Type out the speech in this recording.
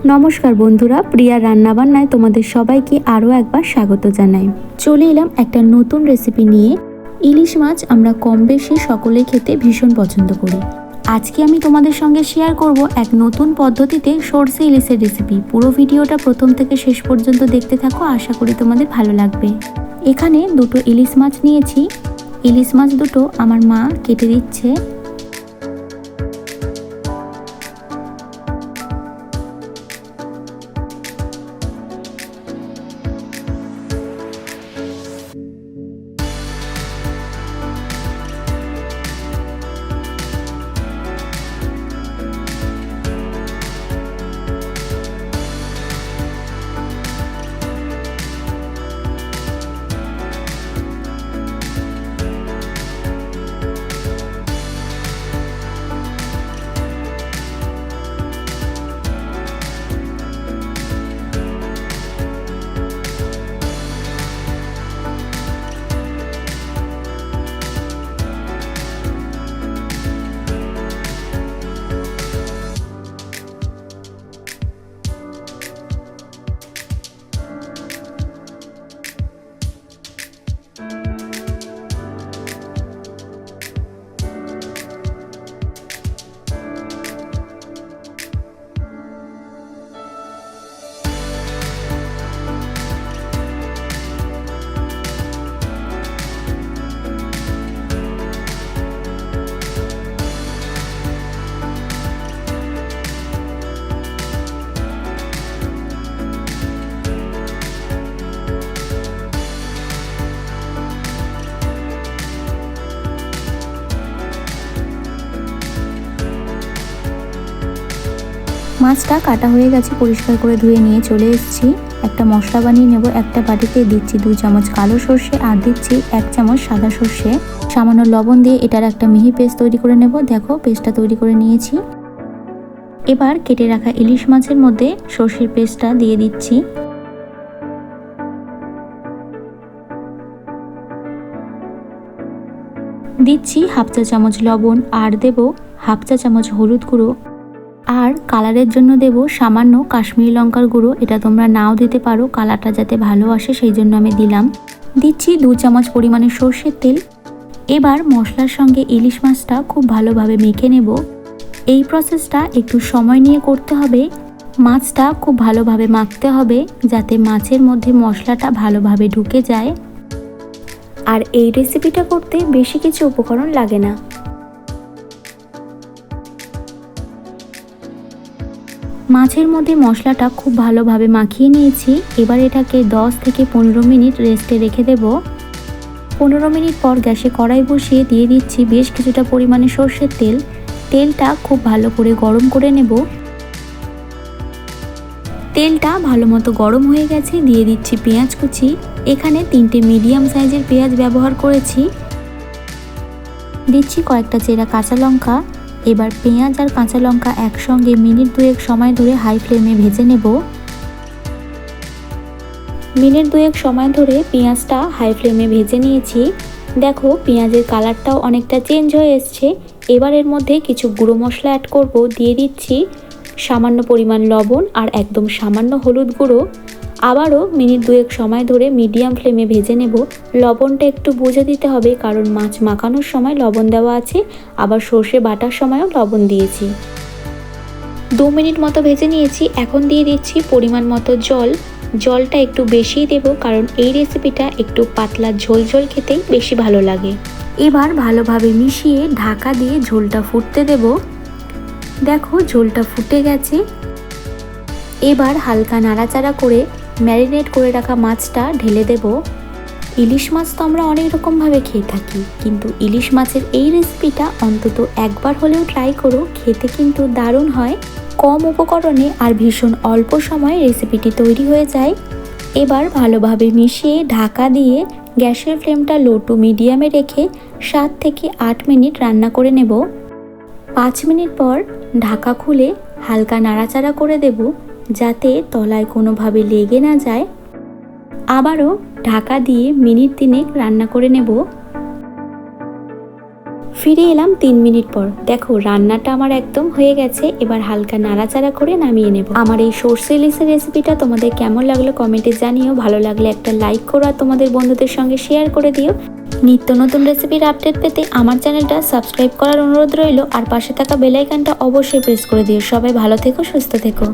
নমস্কার বন্ধুরা, প্রিয়া রান্নাবান্নায় তোমাদের সবাইকে আরও একবার স্বাগত জানাই। চলে এলাম একটা নতুন রেসিপি নিয়ে। ইলিশ মাছ আমরা কম বেশি সকলেই খেতে ভীষণ পছন্দ করি। আজকে আমি তোমাদের সঙ্গে শেয়ার করব এক নতুন পদ্ধতিতে সর্ষে ইলিশের রেসিপি। পুরো ভিডিওটা প্রথম থেকে শেষ পর্যন্ত দেখতে থাকো, আশা করি তোমাদের ভালো লাগবে। এখানে দুটো ইলিশ মাছ নিয়েছি। ইলিশ মাছ দুটো আমার মা কেটে দিচ্ছে। মাছটা কাটা হয়ে গেছে, পরিষ্কার করে ধুয়ে নিয়ে চলে এসেছি। একটা মশলা বানিয়ে নেব। একটা বাটিতে দিচ্ছি 2 চামচ কালো সর্ষে আর দিচ্ছি 1 চামচ সাদা সর্ষে। সামান্য লবণ দিয়ে এটার একটা মিহি পেস্ট তৈরি করে নেব। দেখো পেস্টটা তৈরি করে নিয়েছি। এবার কেটে রাখা ইলিশ মাছের মধ্যে সর্ষের পেস্টটা দিয়ে দিচ্ছি। দিচ্ছি 1/2 চা চামচ লবণ আর দেব 1/2 চা চামচ হলুদ গুঁড়ো আর কালারের জন্য দেব সামান্য কাশ্মীরি লঙ্কার গুঁড়ো। এটা তোমরা নাও দিতে পারো, কালারটা যাতে ভালো আসে সেই জন্য আমি দিলাম। দিচ্ছি 2 চামচ পরিমাণে সর্ষের তেল। এবার মশলার সঙ্গে ইলিশ মাছটা খুব ভালোভাবে মেখে নেব। এই প্রসেসটা একটু সময় নিয়ে করতে হবে। মাছটা খুব ভালোভাবে মাখতে হবে যাতে মাছের মধ্যে মশলাটা ভালোভাবে ঢুকে যায়। আর এই রেসিপিটা করতে বেশি কিছু উপকরণ লাগে না। মাছের মধ্যে মশলাটা খুব ভালোভাবে মাখিয়ে নিয়েছি। এবার এটাকে 10 থেকে 15 মিনিট রেস্টে রেখে দেব। 15 মিনিট পর গ্যাসে কড়াই বসিয়ে দিয়ে দিচ্ছি বেশ কিছুটা পরিমাণে সর্ষের তেল। তেলটা খুব ভালো করে গরম করে নেব। তেলটা ভালো মতো গরম হয়ে গেছে, দিয়ে দিচ্ছি পেঁয়াজ কুচি। এখানে 3টে মিডিয়াম সাইজের পেঁয়াজ ব্যবহার করেছি। দিচ্ছি কয়েকটা চেরা কাঁচা লঙ্কা। এবার পেঁয়াজ আর কাঁচা লঙ্কা একসঙ্গে মিনিট 2 সময় ধরে হাই ফ্লেমে ভেজে নেব। মিনিট 2 সময় ধরে পেঁয়াজটা হাই ফ্লেমে ভেজে নিয়েছি। দেখো পেঁয়াজের কালারটাও অনেকটা চেঞ্জ হয়ে এসছে। এবার এর মধ্যে কিছু গুঁড়ো মশলা অ্যাড করব। দিয়ে দিচ্ছি সামান্য পরিমাণ লবণ আর একদম সামান্য হলুদ গুঁড়ো। আবারও মিনিট 2 সময় ধরে মিডিয়াম ফ্লেমে ভেজে নেব। লবণটা একটু বুঝে দিতে হবে, কারণ মাছ মাখানোর সময় লবণ দেওয়া আছে, আবার সর্ষে বাটার সময়ও লবণ দিয়েছি। 2 মিনিট মতো ভেজে নিয়েছি। এখন দিয়ে দিচ্ছি পরিমাণ মতো জল। জলটা একটু বেশিই দেব, কারণ এই রেসিপিটা একটু পাতলা ঝোল ঝোল খেতেই বেশি ভালো লাগে। এবার ভালোভাবে মিশিয়ে ঢাকা দিয়ে ঝোলটা ফুটতে দেব। দেখো ঝোলটা ফুটে গেছে। এবার হালকা নাড়াচাড়া করে ম্যারিনেট করে রাখা মাছটা ঢেলে দেব। ইলিশ মাছ তো আমরা অনেক রকমভাবে খেয়ে থাকি, কিন্তু ইলিশ মাছের এই রেসিপিটা অন্তত একবার হলেও ট্রাই করো, খেতে কিন্তু দারুণ হয়। কম উপকরণে আর ভীষণ অল্প সময়ে রেসিপিটি তৈরি হয়ে যায়। এবার ভালোভাবে মিশিয়ে ঢাকা দিয়ে গ্যাসের ফ্লেমটা লো টু মিডিয়ামে রেখে 7 থেকে 8 মিনিট রান্না করে নেব। 5 মিনিট পর ঢাকা খুলে হালকা নাড়াচাড়া করে দেব, যাতে তলায় কোনোভাবে লেগে না যায়। আবারও ঢাকা দিয়ে মিনিট 3 রান্না করে নেব। ফিরে এলাম 3 মিনিট পর। দেখো রান্নাটা আমার একদম হয়ে গেছে, এবার হালকা নাড়াচাড়া করে নামিয়ে নেব। আমার এই সর্ষে ইলিশের রেসিপিটা তোমাদের কেমন লাগলো কমেন্টে জানিও। ভালো লাগলে একটা লাইক করো আর তোমাদের বন্ধুদের সঙ্গে শেয়ার করে দিও। নিত্য নতুন রেসিপির আপডেট পেতে আমার চ্যানেলটা সাবস্ক্রাইব করার অনুরোধ রইল, আর পাশে থাকা বেল আইকনটা অবশ্যই প্রেস করে দিও। সবাই ভালো থেকো, সুস্থ থেকো।